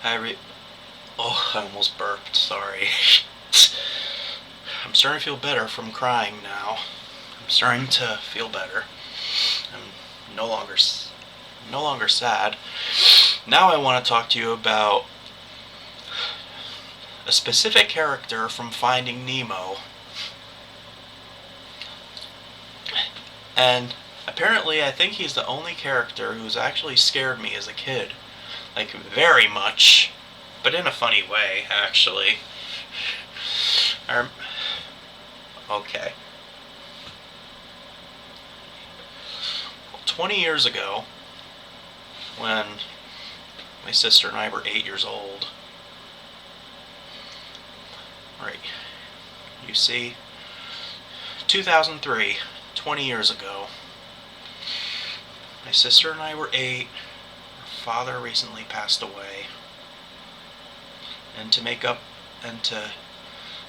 Oh, I almost burped, sorry. I'm starting to feel better from crying now. I'm starting to feel better. I'm no longer sad. Now I want to talk to you about a specific character from Finding Nemo. And apparently I think he's the only character who's actually scared me as a kid. Like, very much. But in a funny way, actually. Okay. 20 years ago, when my sister and I were 8 years old, right, you see, 2003, 20 years ago, my sister and I were 8, our father recently passed away, and to make up and to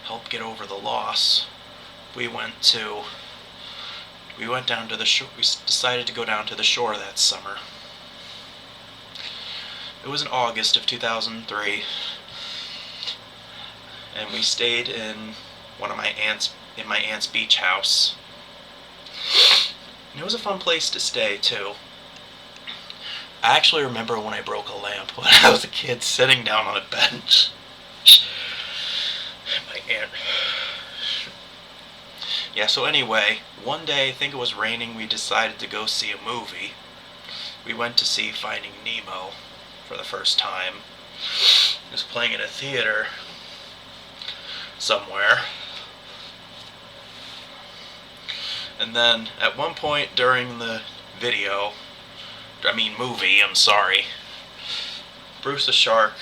help get over the loss, we went down to the shore. We decided to go down to the shore that summer. It was in August of 2003, and we stayed in my aunt's beach house. And it was a fun place to stay too. I actually remember when I broke a lamp when I was a kid, sitting down on a bench. My aunt. Yeah, so anyway, one day, I think it was raining, we decided to go see a movie. We went to see Finding Nemo for the first time. It was playing in a theater somewhere. And then, at one point during the movie, I'm sorry, Bruce the Shark,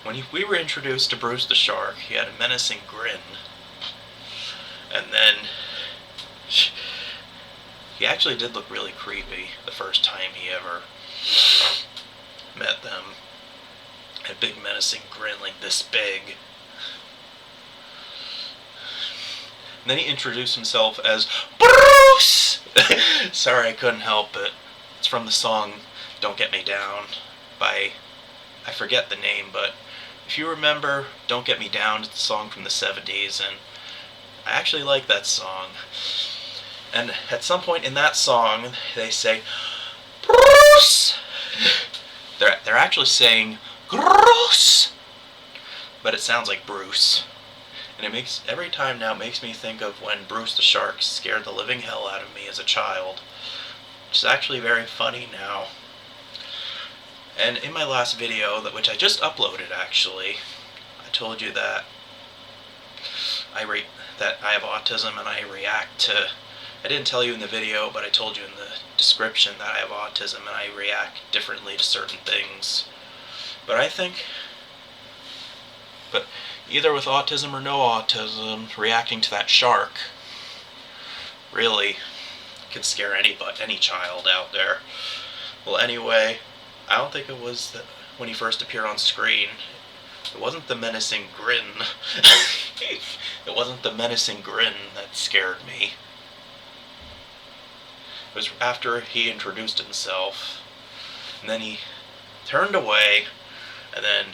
when we were introduced to Bruce the Shark, he had a menacing grin. And then he actually did look really creepy the first time he ever met them. A big menacing grin like this big. And then he introduced himself as Bruce! Sorry, I couldn't help it. It's from the song Don't Get Me Down by, I forget the name, but if you remember Don't Get Me Down, it's a song from the 70s, and I actually like that song. And at some point in that song, they say, Bruce! They're actually saying, Bruce! But it sounds like Bruce. And every time now, it makes me think of when Bruce the Shark scared the living hell out of me as a child. Which is actually very funny now. And in my last video, which I just uploaded actually, I told you that I have autism and I react to... I didn't tell you in the video, but I told you in the description that I have autism and I react differently to certain things. But either with autism or no autism, reacting to that shark really could scare any child out there. Well, anyway, I don't think it was when he first appeared on screen. It wasn't the menacing grin. It wasn't the menacing grin that scared me. It was after he introduced himself, and then he turned away, and then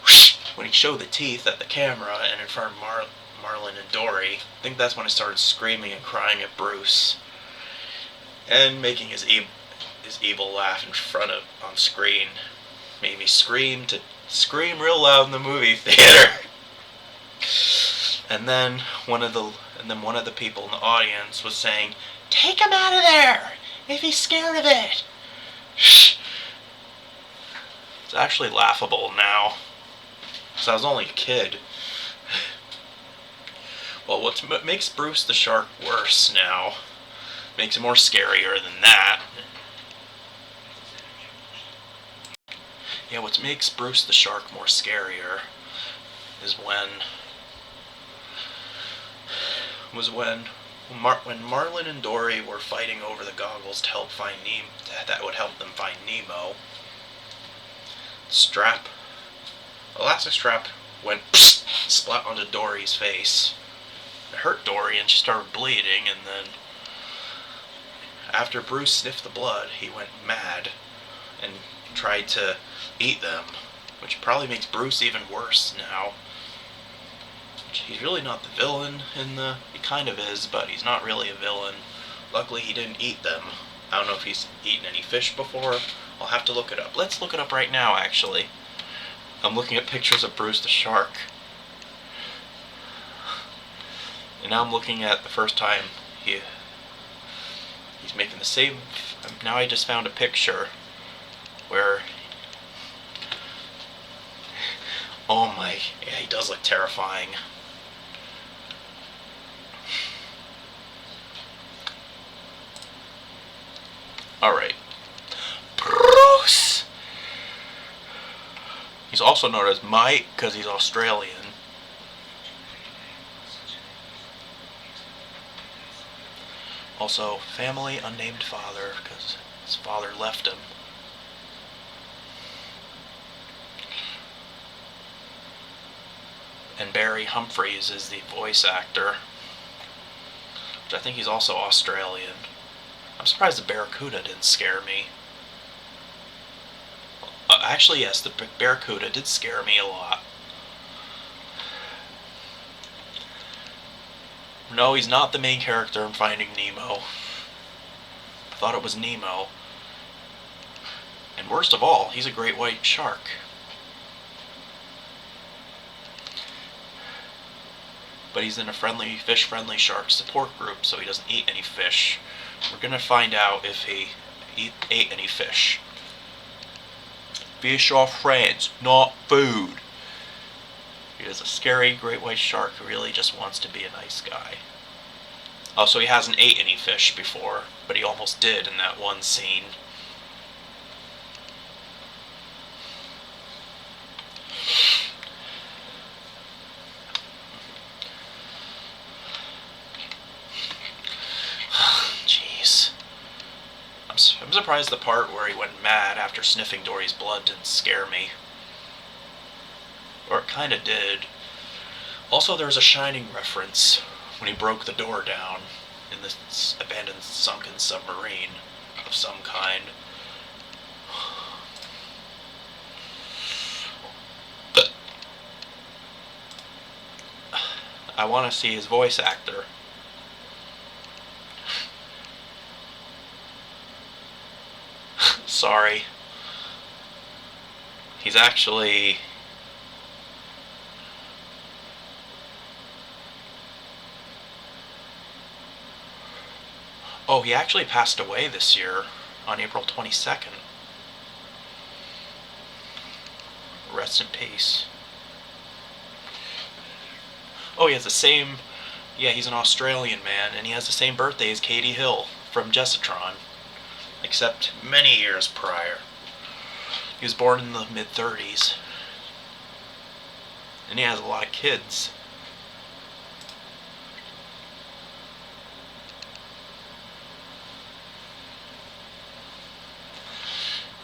whoosh, when he showed the teeth at the camera and in front of Marlin and Dory, I think that's when I started screaming and crying at Bruce, and making his evil laugh on screen. Made me scream real loud in the movie theater. And then one of the people in the audience was saying, "Take him out of there if he's scared of it." It's actually laughable now, because I was only a kid. Well, what makes Bruce the Shark worse now, makes it more scarier than that. Yeah, what makes Bruce the Shark more scarier is when Marlin and Dory were fighting over the goggles to help find Nemo, that would help them find Nemo. Elastic strap went splat onto Dory's face. It hurt Dory and she started bleeding, and then after Bruce sniffed the blood, he went mad and tried to eat them, which which probably makes Bruce even worse now. He's really not the villain in the... He kind of is, but he's not really a villain. Luckily, he didn't eat them. I don't know if he's eaten any fish before. I'll have to look it up. Let's look it up right now, actually. I'm looking at pictures of Bruce the shark. And now I'm looking at the first time he's making the same... Now I just found a picture where... Oh my... Yeah, he does look terrifying. Alright. Bruce! He's also known as Mike because he's Australian. Also, family, unnamed father, because his father left him. And Barry Humphries is the voice actor, which I think he's also Australian. I'm surprised the Barracuda didn't scare me. Actually, yes, the Barracuda did scare me a lot. No, he's not the main character in Finding Nemo. I thought it was Nemo. And worst of all, he's a great white shark. But he's in a fish-friendly shark support group, so he doesn't eat any fish. We're gonna find out if he ate any fish. Fish are friends, not food. He is a scary great white shark who really just wants to be a nice guy. Oh, so he hasn't ate any fish before, but he almost did in that one scene. Jeez. I'm surprised the part where he went mad after sniffing Dory's blood didn't scare me. Or it kinda did. Also, there's a Shining reference when he broke the door down in this abandoned sunken submarine of some kind. I want to see his voice actor. Sorry. He's actually... Oh, he actually passed away this year on April 22nd. Rest in peace. Oh, he has the same... Yeah, he's an Australian man, and he has the same birthday as Katie Hill from Jessitron, except many years prior. He was born in the mid-30s. And he has a lot of kids.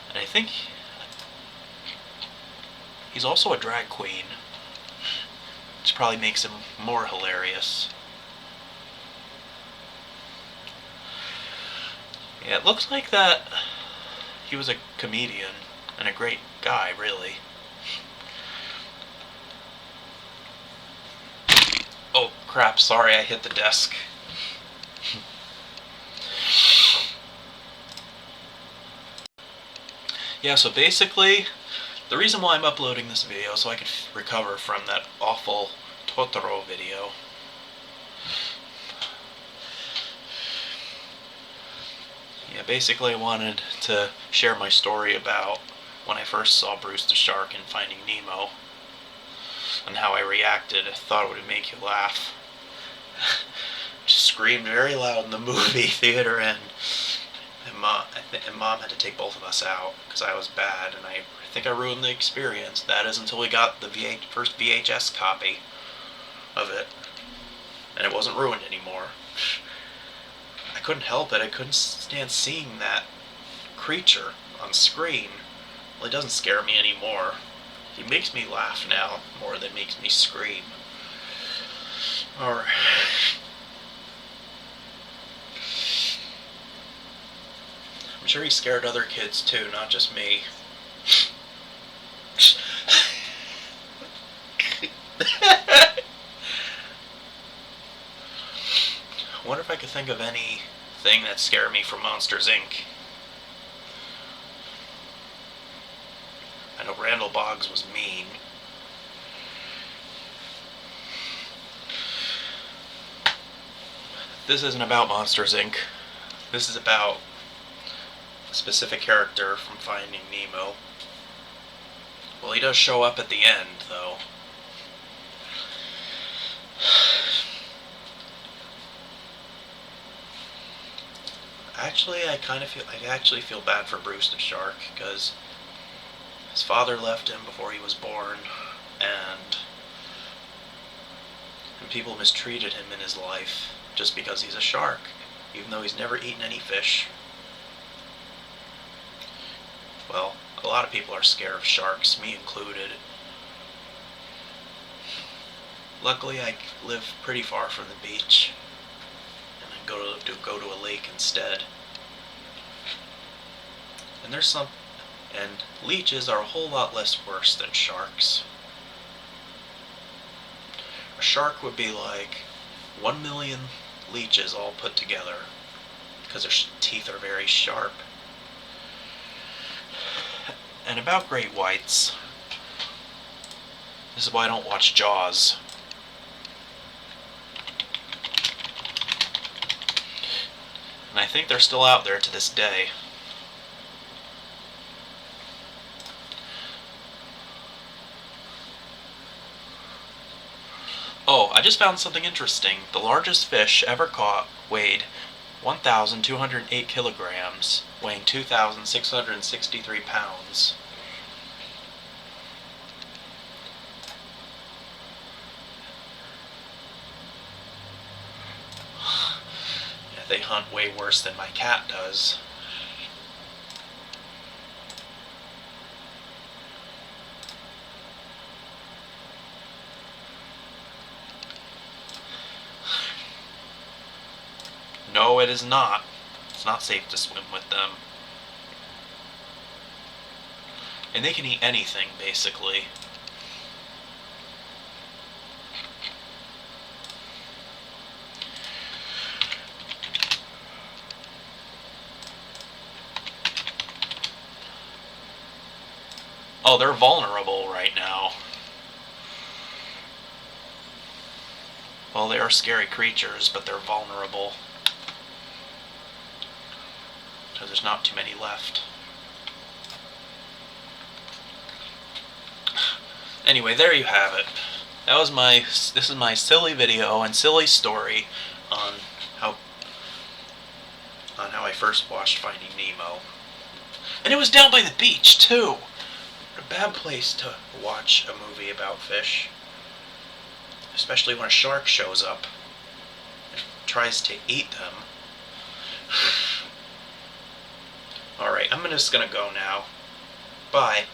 And I think he's also a drag queen, which probably makes him more hilarious. Yeah, it looks like that he was a comedian and a great guy, really. Oh crap, sorry, I hit the desk. Yeah, so basically, the reason why I'm uploading this video is so I could recover from that awful Totoro video. Yeah, basically I wanted to share my story about when I first saw Bruce the Shark in Finding Nemo and how I reacted. I thought it would make you laugh. Just screamed very loud in the movie theater, and Mom had to take both of us out because I was bad, and I think I ruined the experience. That is until we got the first VHS copy of it, and it wasn't ruined anymore. I couldn't help it. I couldn't stand seeing that creature on screen. Well, it doesn't scare me anymore. He makes me laugh now more than makes me scream. Alright. I'm sure he scared other kids too, not just me. I wonder if I could think of anything that scared me from Monsters, Inc. I know Randall Boggs was mean. This isn't about Monsters, Inc. This is about a specific character from Finding Nemo. Well, he does show up at the end, though. Actually, I actually feel bad for Bruce the shark, because his father left him before he was born, and people mistreated him in his life just because he's a shark, even though he's never eaten any fish. Well, a lot of people are scared of sharks, me included. Luckily, I live pretty far from the beach, and I go to a lake instead. And leeches are a whole lot less worse than sharks. A shark would be like 1 million leeches all put together, because their teeth are very sharp. And about great whites, this is why I don't watch Jaws. And I think they're still out there to this day. Oh, I just found something interesting. The largest fish ever caught weighed 1,208 kilograms, weighing 2,663 pounds. Yeah, they hunt way worse than my cat does. No, it is not. It's not safe to swim with them. And they can eat anything, basically. Oh, they're vulnerable right now. Well, they are scary creatures, but they're vulnerable. Because there's not too many left. Anyway, there you have it. This is my silly video and silly story on how I first watched Finding Nemo. And it was down by the beach, too. A bad place to watch a movie about fish. Especially when a shark shows up and tries to eat them. Alright, I'm just gonna go now. Bye.